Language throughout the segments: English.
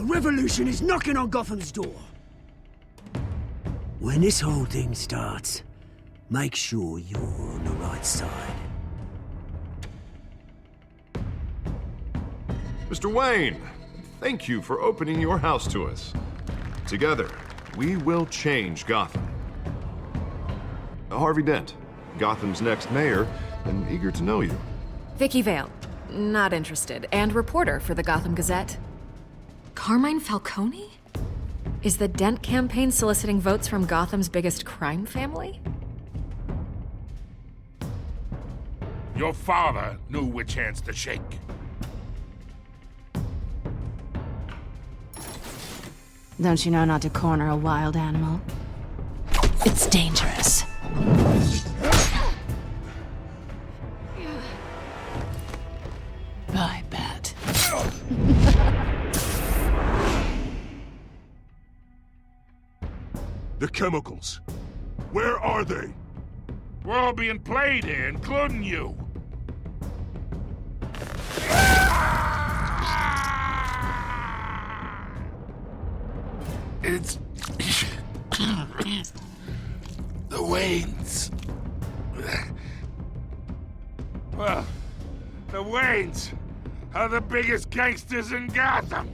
A revolution is knocking on Gotham's door. When this whole thing starts, make sure you're on the right side. Mr. Wayne, thank you for opening your house to us. Together, we will change Gotham. Harvey Dent, Gotham's next mayor, and eager to know you. Vicky Vale, not interested, and reporter for the Gotham Gazette. Carmine Falcone? Is the Dent campaign soliciting votes from Gotham's biggest crime family? Your father knew which hands to shake. Don't you know not to corner a wild animal? It's dangerous. I bet. The chemicals. Where are they? We're all being played here, including you. It's... the Waynes. Well, the Waynes are the biggest gangsters in Gotham.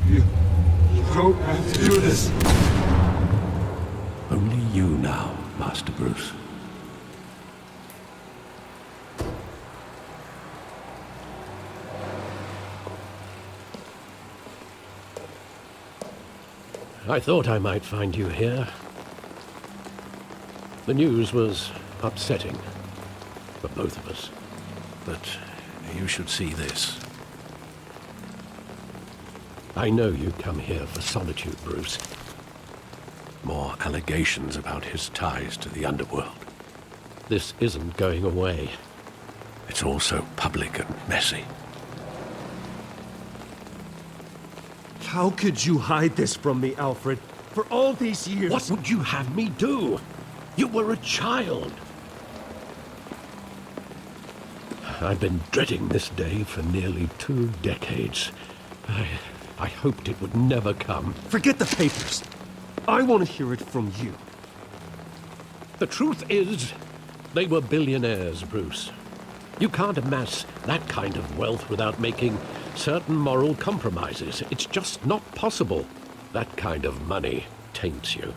You don't have to do this. Only you now, Master Bruce. I thought I might find you here. The news was upsetting for both of us. But you should see this. I know you come here for solitude, Bruce. More allegations about his ties to the underworld. This isn't going away. It's all so public and messy. How could you hide this from me, Alfred? For all these years... What would you have me do? You were a child. I've been dreading this day for nearly 2 decades. I hoped it would never come. Forget the papers. I want to hear it from you. The truth is, they were billionaires, Bruce. You can't amass that kind of wealth without making certain moral compromises. It's just not possible. That kind of money taints you.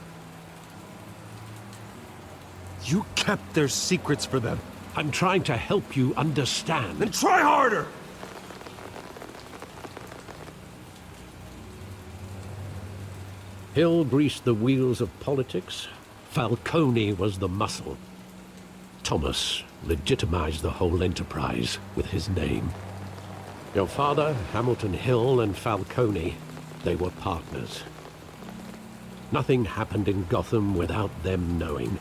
You kept their secrets for them. I'm trying to help you understand. Then try harder! Hill greased the wheels of politics. Falcone was the muscle. Thomas legitimized the whole enterprise with his name. Your father, Hamilton Hill, and Falcone, they were partners. Nothing happened in Gotham without them knowing.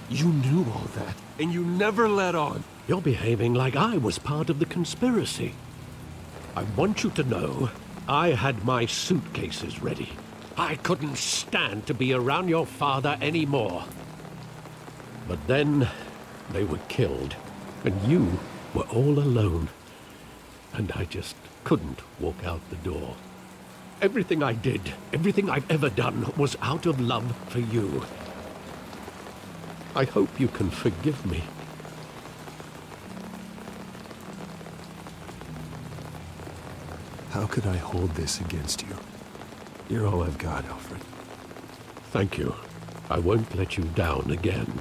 You knew all that, and you never let on. You're behaving like I was part of the conspiracy. I want you to know I had my suitcases ready. I couldn't stand to be around your father anymore. But then they were killed, and you were all alone. And I just couldn't walk out the door. Everything I did, everything I've ever done, was out of love for you. I hope you can forgive me. How could I hold this against you? You're all I've got, Alfred. Thank you. I won't let you down again.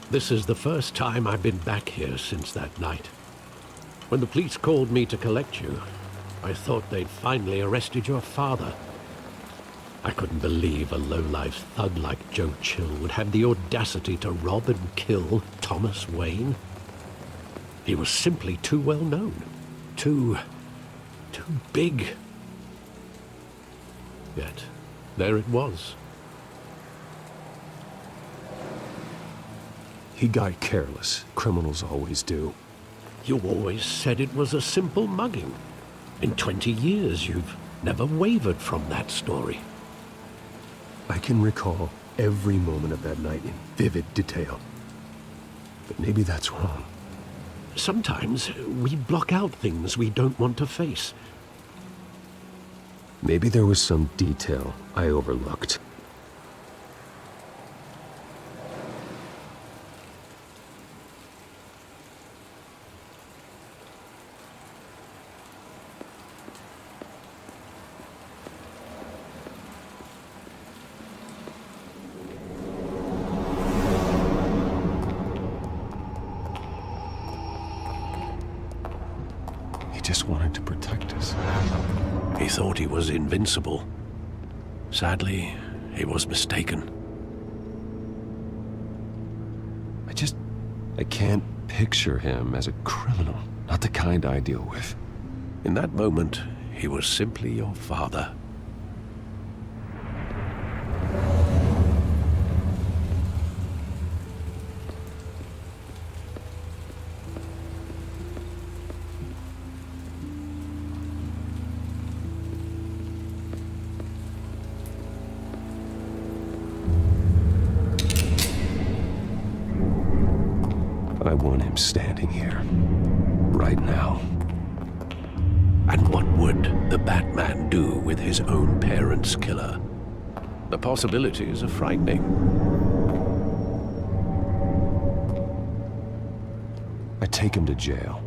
This is the first time I've been back here since that night. When the police called me to collect you, I thought they'd finally arrested your father. I couldn't believe a low-life thug like Joe Chill would have the audacity to rob and kill Thomas Wayne. He was simply too well known. Too big. Yet, there it was. He got careless. Criminals always do. You always said it was a simple mugging. In 20 years, you've never wavered from that story. I can recall every moment of that night in vivid detail. But maybe that's wrong. Sometimes we block out things we don't want to face. Maybe there was some detail I overlooked. He just wanted to protect us. He thought he was invincible. Sadly, he was mistaken. I can't picture him as a criminal. Not the kind I deal with. In that moment, he was simply your father. I want him standing here. Right now. And what would the Batman do with his own parents' killer? The possibilities are frightening. I take him to jail.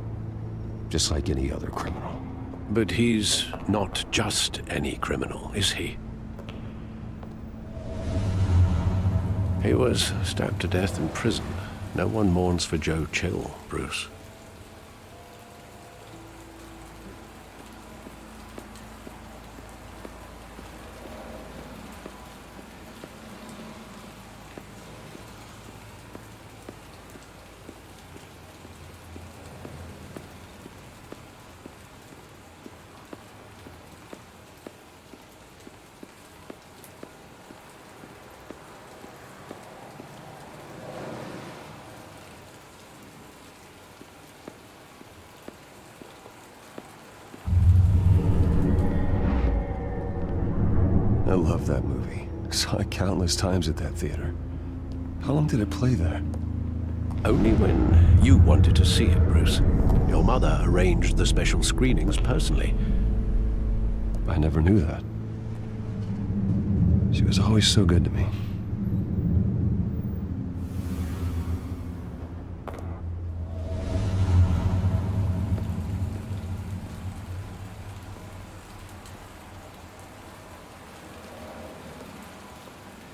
Just like any other criminal. But he's not just any criminal, is he? He was stabbed to death in prison. No one mourns for Joe Chill, Bruce. I love that movie. Saw it countless times at that theater. How long did it play there? Only when you wanted to see it, Bruce. Your mother arranged the special screenings personally. I never knew that. She was always so good to me.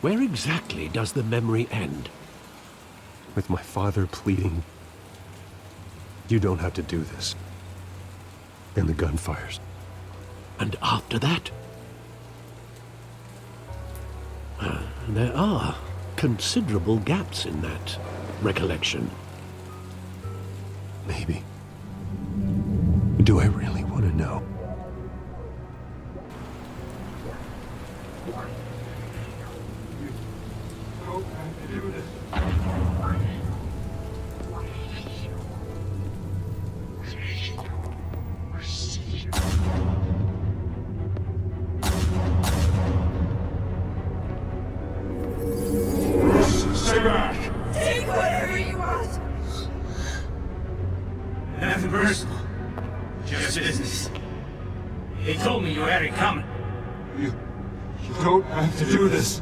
Where exactly does the memory end? With my father pleading, "You don't have to do this." And the gun fires. And after that? There are considerable gaps in that recollection. Maybe. Do I really want to know? Stay back! Take whatever you want. Nothing personal. Just business. He told me you had it coming. You don't have to do this.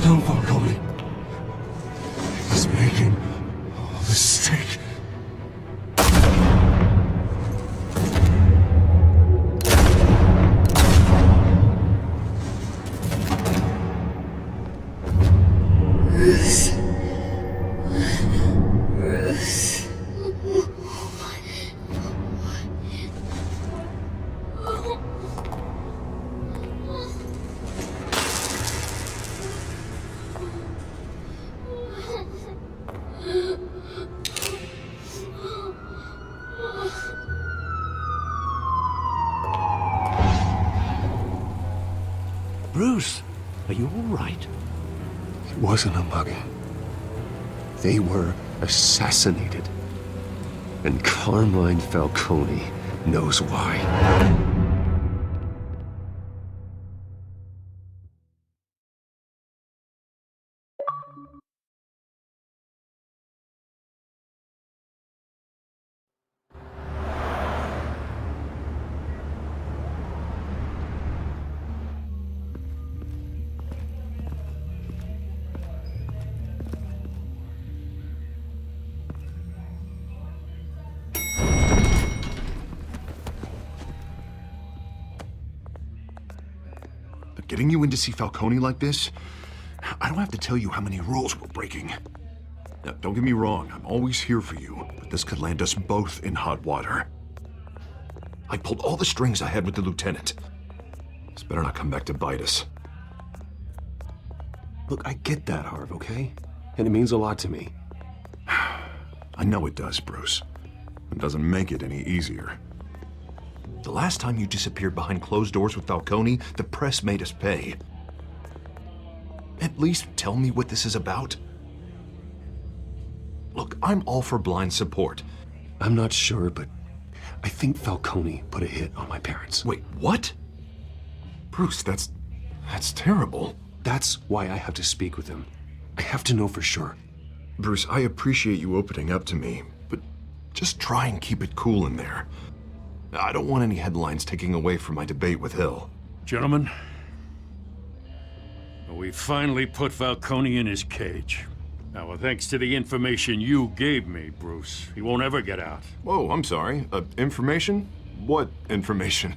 Don't follow me. I was making a mistake. Bruce, are you all right? It wasn't a mugging. They were assassinated. And Carmine Falcone knows why. Getting you in to see Falcone like this, I don't have to tell you how many rules we're breaking. Now, don't get me wrong, I'm always here for you, but this could land us both in hot water. I pulled all the strings I had with the lieutenant. This better not come back to bite us. Look, I get that, Harv, okay? And it means a lot to me. I know it does, Bruce. It doesn't make it any easier. The last time you disappeared behind closed doors with Falcone, the press made us pay. At least tell me what this is about. Look, I'm all for blind support. I'm not sure, but I think Falcone put a hit on my parents. Wait, what? Bruce, that's terrible. That's why I have to speak with him. I have to know for sure. Bruce, I appreciate you opening up to me, but just try and keep it cool in there. I don't want any headlines taking away from my debate with Hill. Gentlemen, we finally put Falcone in his cage. Now, thanks to the information you gave me, Bruce, he won't ever get out. Whoa, I'm sorry. Information? What information?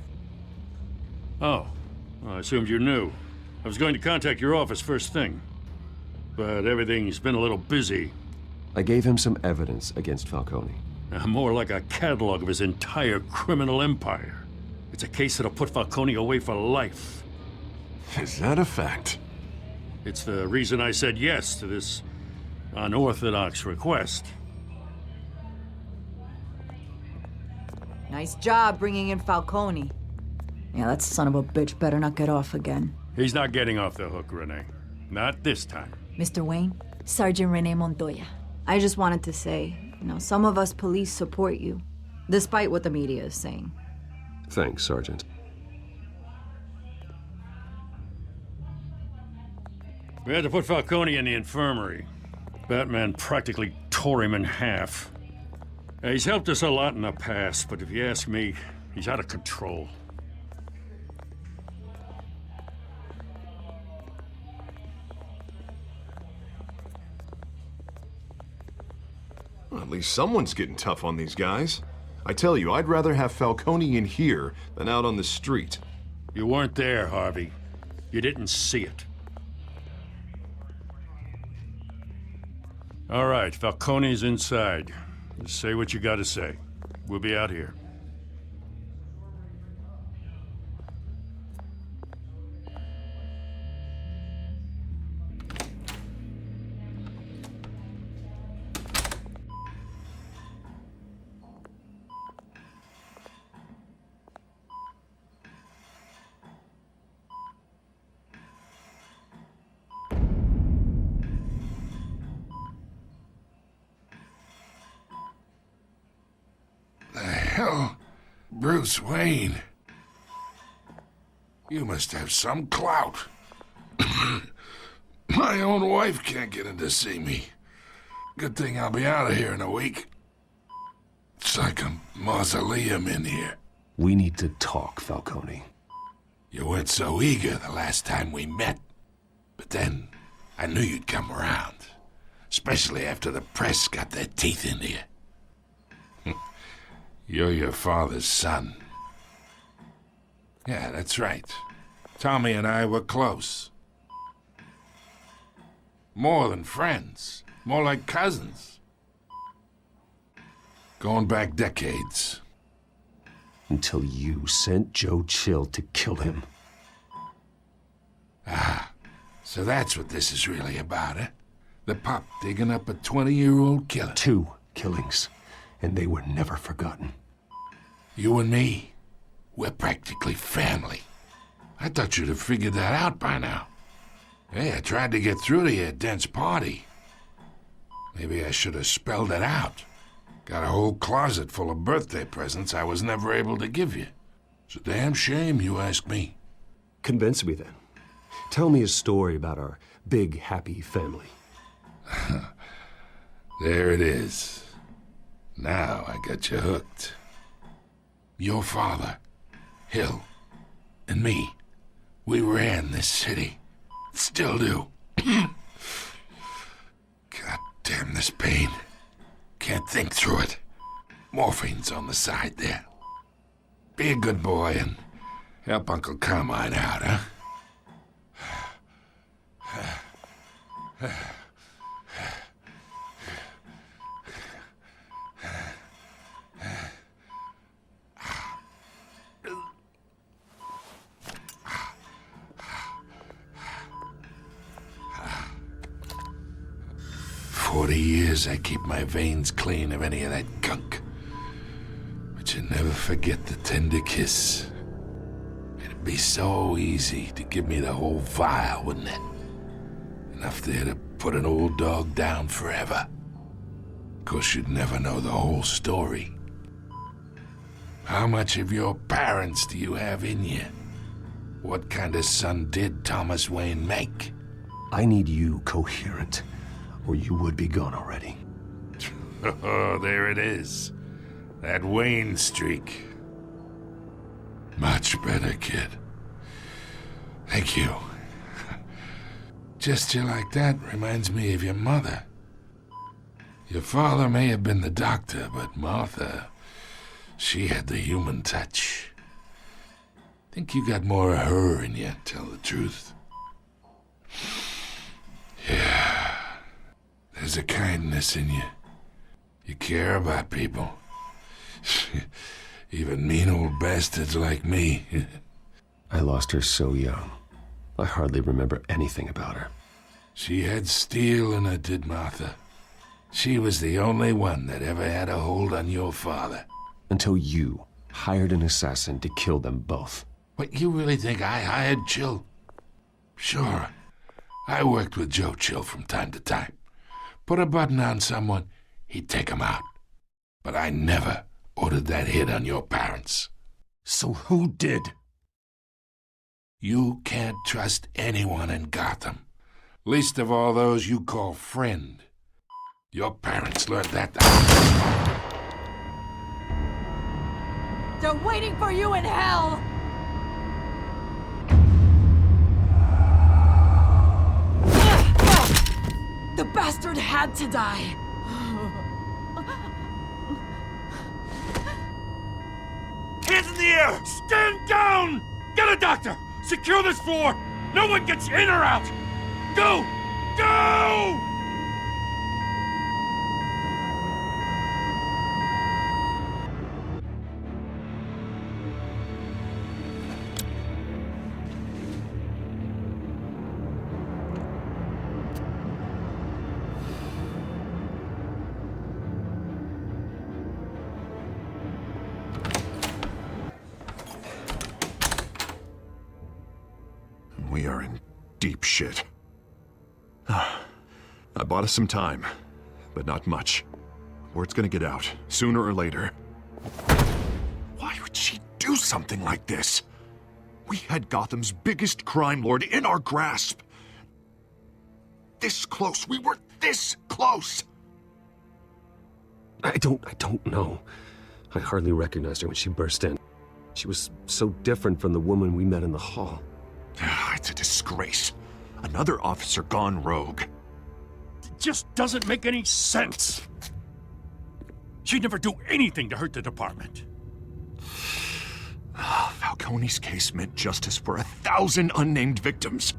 Oh, well, I assumed you knew. I was going to contact your office first thing, but everything's been a little busy. I gave him some evidence against Falcone. More like a catalog of his entire criminal empire. It's a case that'll put Falcone away for life. Is that a fact? It's the reason I said yes to this unorthodox request. Nice job bringing in Falcone. Yeah, that son of a bitch better not get off again. He's not getting off the hook, Renee. Not this time. Mr. Wayne, Sergeant Renee Montoya. I just wanted to say, some of us police support you, despite what the media is saying. Thanks, Sergeant. We had to put Falcone in the infirmary. Batman practically tore him in half. He's helped us a lot in the past, but if you ask me, he's out of control. Well, at least someone's getting tough on these guys. I tell you, I'd rather have Falcone in here than out on the street. You weren't there, Harvey. You didn't see it. All right, Falcone's inside. Just say what you gotta say. We'll be out here. Hell, Bruce Wayne. You must have some clout. My own wife can't get in to see me. Good thing I'll be out of here in a week. It's like a mausoleum in here. We need to talk, Falcone. You weren't so eager the last time we met. But then, I knew you'd come around. Especially after the press got their teeth into you. You're your father's son. Yeah, that's right. Tommy and I were close. More than friends. More like cousins. Going back decades. Until you sent Joe Chill to kill him. Ah, so that's what this is really about, eh? The pup digging up a 20-year-old killer. 2 killings, and they were never forgotten. You and me, we're practically family. I thought you'd have figured that out by now. Hey, I tried to get through to you at Dent's party. Maybe I should have spelled it out. Got a whole closet full of birthday presents I was never able to give you. It's a damn shame, you ask me. Convince me then. Tell me a story about our big, happy family. There it is. Now I got you hooked. Your father, Hill, and me, we ran this city. Still do. God damn this pain. Can't think through it. Morphine's on the side there. Be a good boy and help Uncle Carmine out, huh? 40 years I keep my veins clean of any of that gunk. But you never forget the tender kiss. It'd be so easy to give me the whole vial, wouldn't it? Enough there to put an old dog down forever. Of course, you'd never know the whole story. How much of your parents do you have in you? What kind of son did Thomas Wayne make? I need you coherent, or you would be gone already. Oh, there it is. That Wayne streak. Much better, kid. Thank you. Gesture like that reminds me of your mother. Your father may have been the doctor, but Martha, she had the human touch. Think you got more of her in you, tell the truth. Yeah. There's a kindness in you. You care about people. Even mean old bastards like me. I lost her so young. I hardly remember anything about her. She had steel in her, did Martha. She was the only one that ever had a hold on your father. Until you hired an assassin to kill them both. What, you really think I hired Chill? Sure. I worked with Joe Chill from time to time. Put a button on someone, he'd take him out. But I never ordered that hit on your parents. So who did? You can't trust anyone in Gotham. Least of all those you call friend. Your parents learned that. They're waiting for you in hell! The bastard had to die! Hands in the air! Stand down! Get a doctor! Secure this floor! No one gets in or out! Go! Go! We are in deep shit. I bought us some time, but not much. Word's gonna get out, sooner or later. Why would she do something like this? We had Gotham's biggest crime lord in our grasp. This close. We were this close. I don't know. I hardly recognized her when she burst in. She was so different from the woman we met in the hall. It's a disgrace. Another officer gone rogue. It just doesn't make any sense. She'd never do anything to hurt the department. Falcone's case meant justice for 1,000 unnamed victims.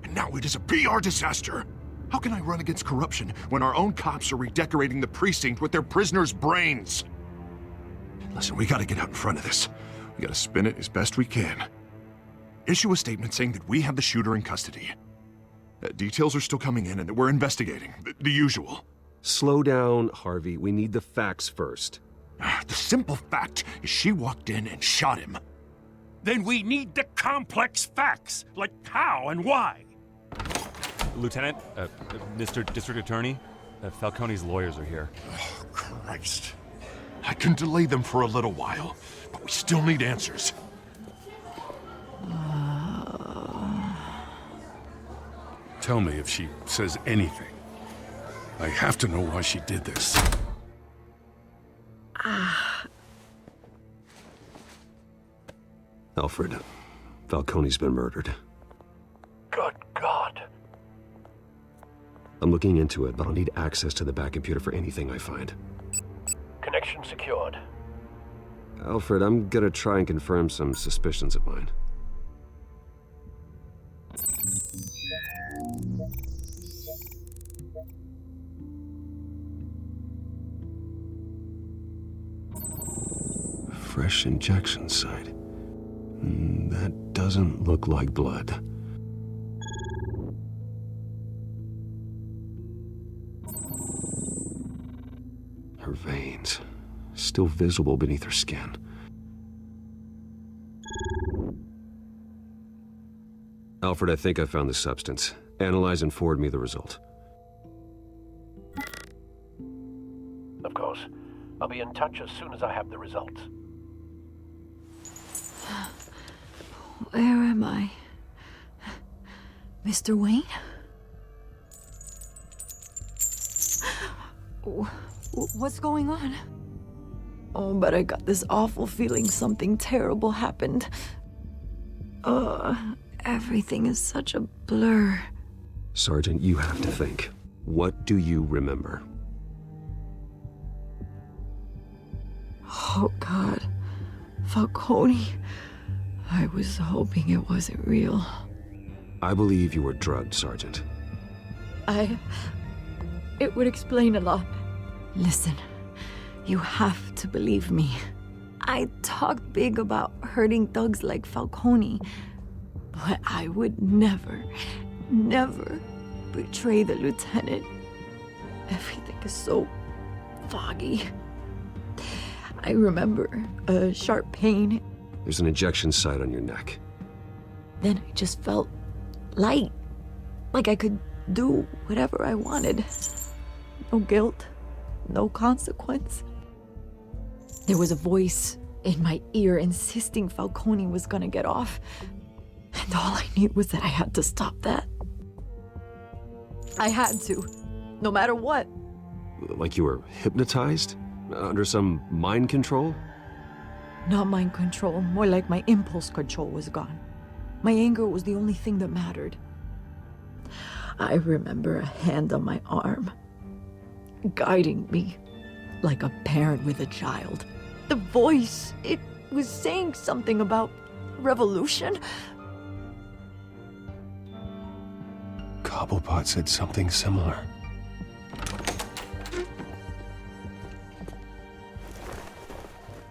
And now it is a PR disaster. How can I run against corruption when our own cops are redecorating the precinct with their prisoners' brains? Listen, we gotta get out in front of this. We gotta spin it as best we can. Issue a statement saying that we have the shooter in custody. Details are still coming in and that we're investigating. The usual. Slow down, Harvey. We need the facts first. The simple fact is she walked in and shot him. Then we need the complex facts, like how and why. Lieutenant, Mr. District Attorney, Falcone's lawyers are here. Oh, Christ. I can delay them for a little while, but we still need answers. Tell me if she says anything. I have to know why she did this. Alfred, Falcone's been murdered. Good God. I'm looking into it, but I'll need access to the back computer for anything I find. Connection secured. Alfred, I'm gonna try and confirm some suspicions of mine. Fresh injection site. That doesn't look like blood. Her veins, still visible beneath her skin. Alfred, I think I found the substance. Analyze and forward me the result. Of course. I'll be in touch as soon as I have the results. Where am I? Mr. Wayne? What's going on? Oh, but I got this awful feeling something terrible happened. Everything is such a blur. Sergeant, you have to think. What do you remember? Oh, God. Falcone. I was hoping it wasn't real. I believe you were drugged, Sergeant. It would explain a lot. Listen, you have to believe me. I talked big about hurting thugs like Falcone, but I would never betray the lieutenant. Everything is so foggy. I remember a sharp pain. There's an injection site on your neck. Then I just felt light. Like I could do whatever I wanted. No guilt, no consequence. There was a voice in my ear insisting Falcone was gonna get off. And all I knew was that I had to stop that. I had to, no matter what. Like you were hypnotized? Under some mind control? Not mind control, more like my impulse control was gone. My anger was the only thing that mattered. I remember a hand on my arm, guiding me like a parent with a child. The voice, it was saying something about revolution. Cobblepot said something similar.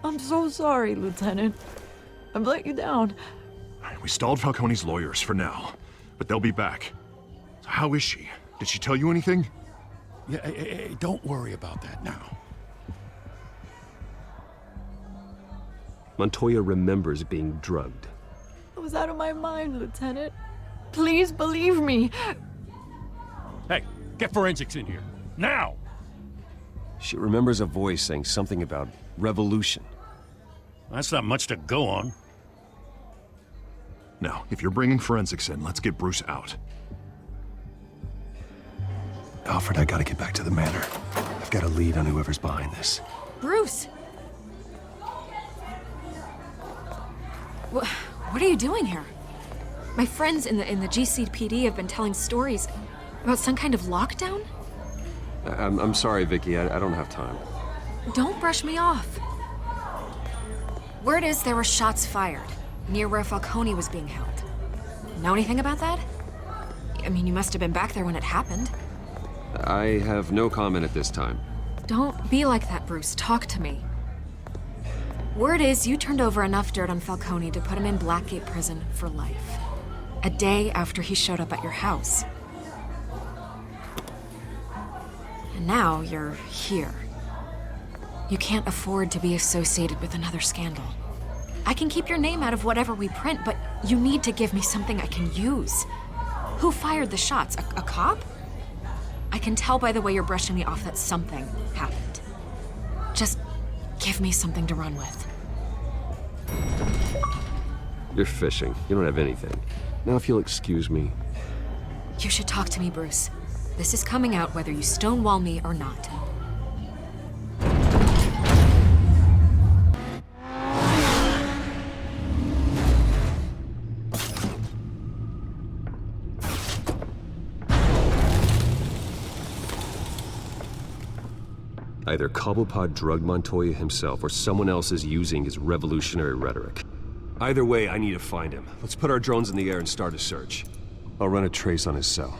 I'm so sorry, Lieutenant. I've let you down. We stalled Falcone's lawyers for now, but they'll be back. So how is she? Did she tell you anything? Yeah, hey, don't worry about that now. Montoya remembers being drugged. I was out of my mind, Lieutenant. Please believe me. Hey, get forensics in here. Now! She remembers a voice saying something about revolution. That's not much to go on. Now, if you're bringing forensics in, let's get Bruce out. Alfred, I gotta get back to the manor. I've got a lead on whoever's behind this. Bruce! What are you doing here? My friends in the GCPD have been telling stories about some kind of lockdown? I'm sorry, Vicky. I don't have time. Don't brush me off. Word is there were shots fired near where Falcone was being held. Know anything about that? I mean, you must have been back there when it happened. I have no comment at this time. Don't be like that, Bruce. Talk to me. Word is you turned over enough dirt on Falcone to put him in Blackgate Prison for life. A day after he showed up at your house. And now you're here. You can't afford to be associated with another scandal. I can keep your name out of whatever we print, but you need to give me something I can use. Who fired the shots? A cop? I can tell by the way you're brushing me off that something happened. Just give me something to run with. You're fishing. You don't have anything. Now, if you'll excuse me. You should talk to me, Bruce. This is coming out whether you stonewall me or not. Either Cobblepot drugged Montoya himself, or someone else is using his revolutionary rhetoric. Either way, I need to find him. Let's put our drones in the air and start a search. I'll run a trace on his cell.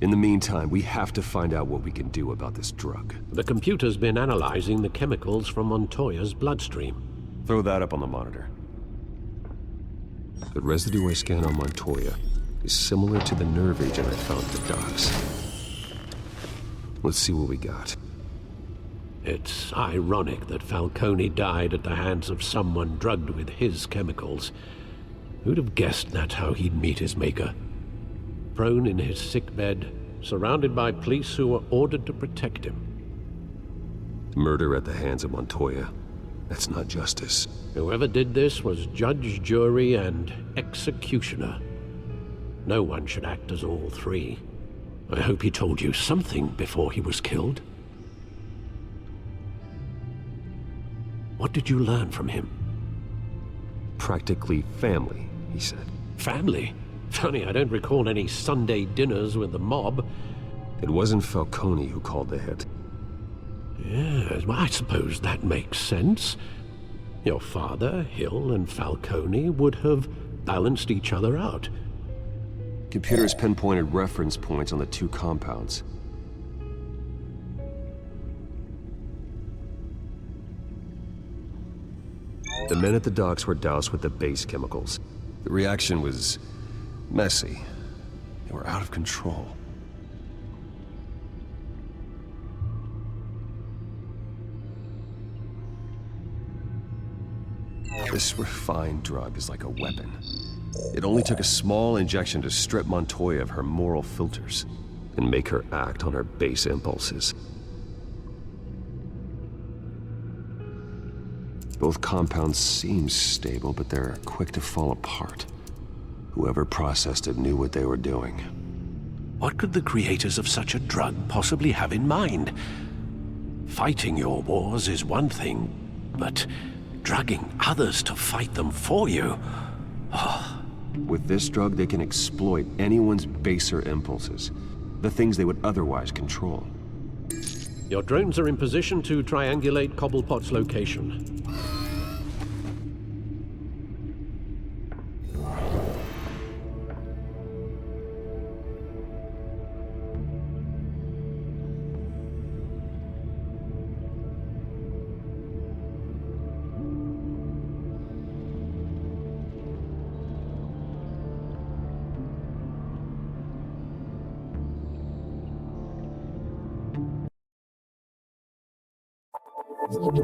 In the meantime, we have to find out what we can do about this drug. The computer's been analyzing the chemicals from Montoya's bloodstream. Throw that up on the monitor. The residue I scanned on Montoya is similar to the nerve agent I found at the docks. Let's see what we got. It's ironic that Falcone died at the hands of someone drugged with his chemicals. Who'd have guessed that's how he'd meet his maker? Prone in his sickbed, surrounded by police who were ordered to protect him. Murder at the hands of Montoya. That's not justice. Whoever did this was judge, jury, and executioner. No one should act as all three. I hope he told you something before he was killed. What did you learn from him? Practically family, he said. Family? Funny, I don't recall any Sunday dinners with the mob. It wasn't Falcone who called the hit. Yes, well, I suppose that makes sense. Your father, Hill, and Falcone would have balanced each other out. Computers pinpointed reference points on the two compounds. The men at the docks were doused with the base chemicals. The reaction was messy. They were out of control. This refined drug is like a weapon. It only took a small injection to strip Montoya of her moral filters and make her act on her base impulses. Both compounds seem stable, but they're quick to fall apart. Whoever processed it knew what they were doing. What could the creators of such a drug possibly have in mind? Fighting your wars is one thing, but drugging others to fight them for you? Oh. With this drug, they can exploit anyone's baser impulses, the things they would otherwise control. Your drones are in position to triangulate Cobblepot's location. Thank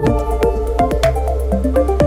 you.